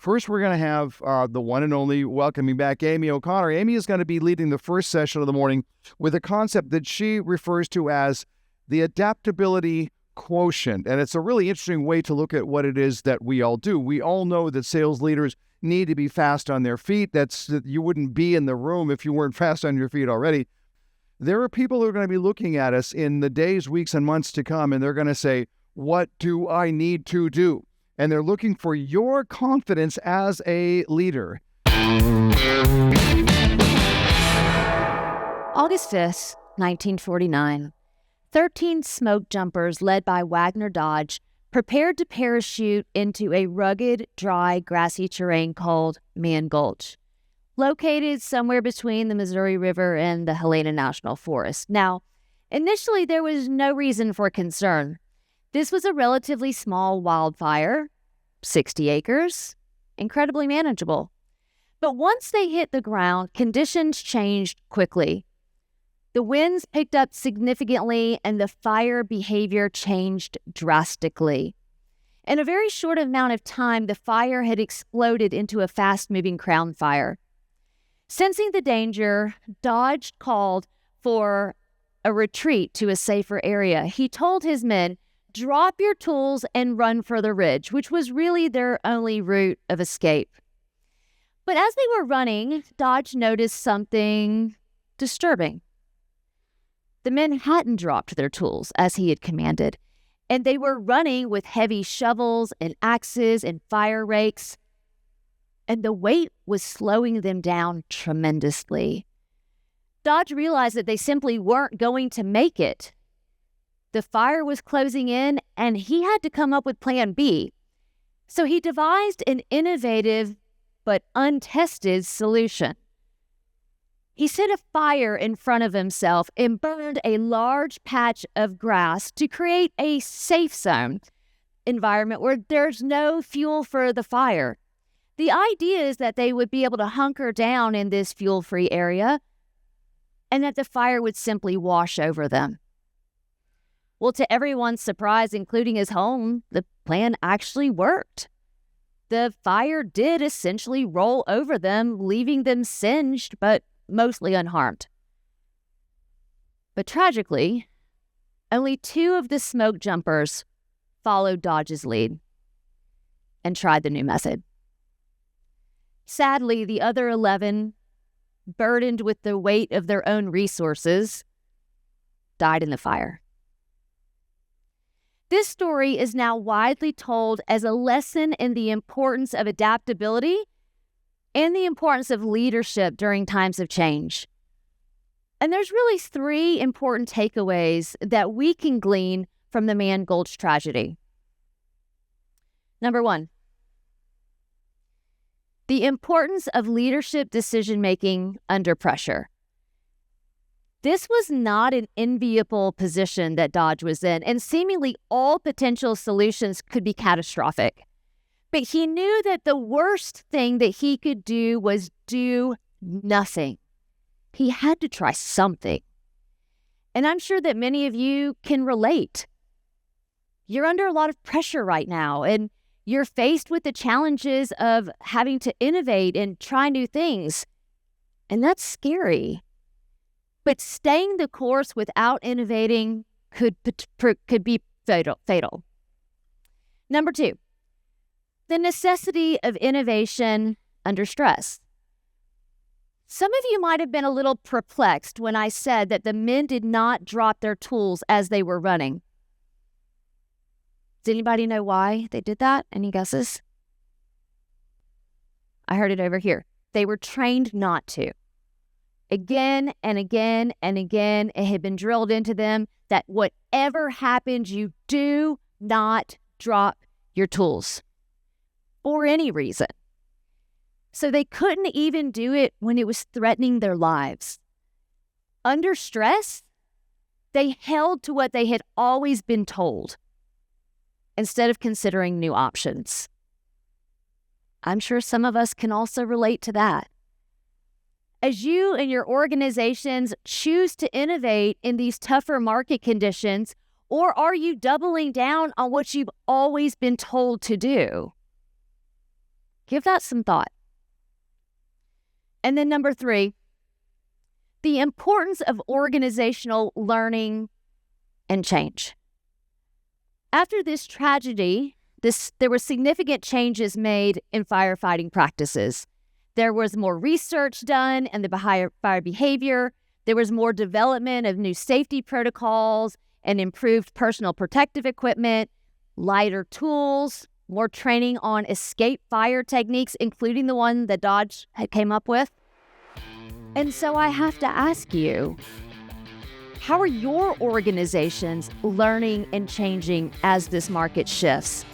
First, we're going to have the one and only welcoming back Amy O'Connor. Amy is going to be leading the first session of the morning with a concept that she refers to as the Adaptability Quotient. And it's a really interesting way to look at what it is that we all do. We all know that sales leaders need to be fast on their feet. You wouldn't be in the room if you weren't fast on your feet already. There are people who are going to be looking at us in the days, weeks, and months to come, and they're going to say, what do I need to do? And they're looking for your confidence as a leader. August 5th, 1949. 13 smoke jumpers led by Wagner Dodge prepared to parachute into a rugged, dry, grassy terrain called Mann Gulch, located somewhere between the Missouri River and the Helena National Forest. Now, initially there was no reason for concern. This was a relatively small wildfire, 60 acres, incredibly manageable. But once they hit the ground, conditions changed quickly. The winds picked up significantly and the fire behavior changed drastically. In a very short amount of time, the fire had exploded into a fast-moving crown fire. Sensing the danger, Dodge called for a retreat to a safer area. He told his men, drop your tools and run for the ridge, which was really their only route of escape. But as they were running, Dodge noticed something disturbing. The men hadn't dropped their tools as he had commanded, and they were running with heavy shovels and axes and fire rakes, and the weight was slowing them down tremendously. Dodge realized that they simply weren't going to make it. The fire was closing in, and he had to come up with Plan B. So he devised an innovative but untested solution. He set a fire in front of himself and burned a large patch of grass to create a safe zone environment where there's no fuel for the fire. The idea is that they would be able to hunker down in this fuel-free area and that the fire would simply wash over them. Well, to everyone's surprise, including his home, the plan actually worked. The fire did essentially roll over them, leaving them singed, but mostly unharmed. But tragically, only 2 of the smoke jumpers followed Dodge's lead and tried the new method. Sadly, the other 11, burdened with the weight of their own resources, died in the fire. This story is now widely told as a lesson in the importance of adaptability and the importance of leadership during times of change. And there's really 3 important takeaways that we can glean from the Mann Gulch tragedy. Number 1, the importance of leadership decision-making under pressure. This was not an enviable position that Dodge was in, and seemingly all potential solutions could be catastrophic. But he knew that the worst thing that he could do was do nothing. He had to try something. And I'm sure that many of you can relate. You're under a lot of pressure right now, and you're faced with the challenges of having to innovate and try new things. And that's scary. But staying the course without innovating could be fatal. Number 2, the necessity of innovation under stress. Some of you might have been a little perplexed when I said that the men did not drop their tools as they were running. Does anybody know why they did that? Any guesses? I heard it over here. They were trained not to. Again and again and again, it had been drilled into them that whatever happens, you do not drop your tools for any reason. So they couldn't even do it when it was threatening their lives. Under stress, they held to what they had always been told instead of considering new options. I'm sure some of us can also relate to that. As you and your organizations choose to innovate in these tougher market conditions, or are you doubling down on what you've always been told to do? Give that some thought. And then number 3, the importance of organizational learning and change. After this tragedy, there were significant changes made in firefighting practices. There was more research done in the fire behavior. There was more development of new safety protocols and improved personal protective equipment, lighter tools, more training on escape fire techniques, including the one that Dodge had came up with. And so I have to ask you, how are your organizations learning and changing as this market shifts?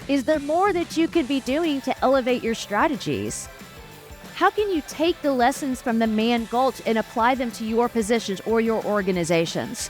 Is there more that you could be doing to elevate your strategies? How can you take the lessons from the Mann Gulch and apply them to your positions or your organizations?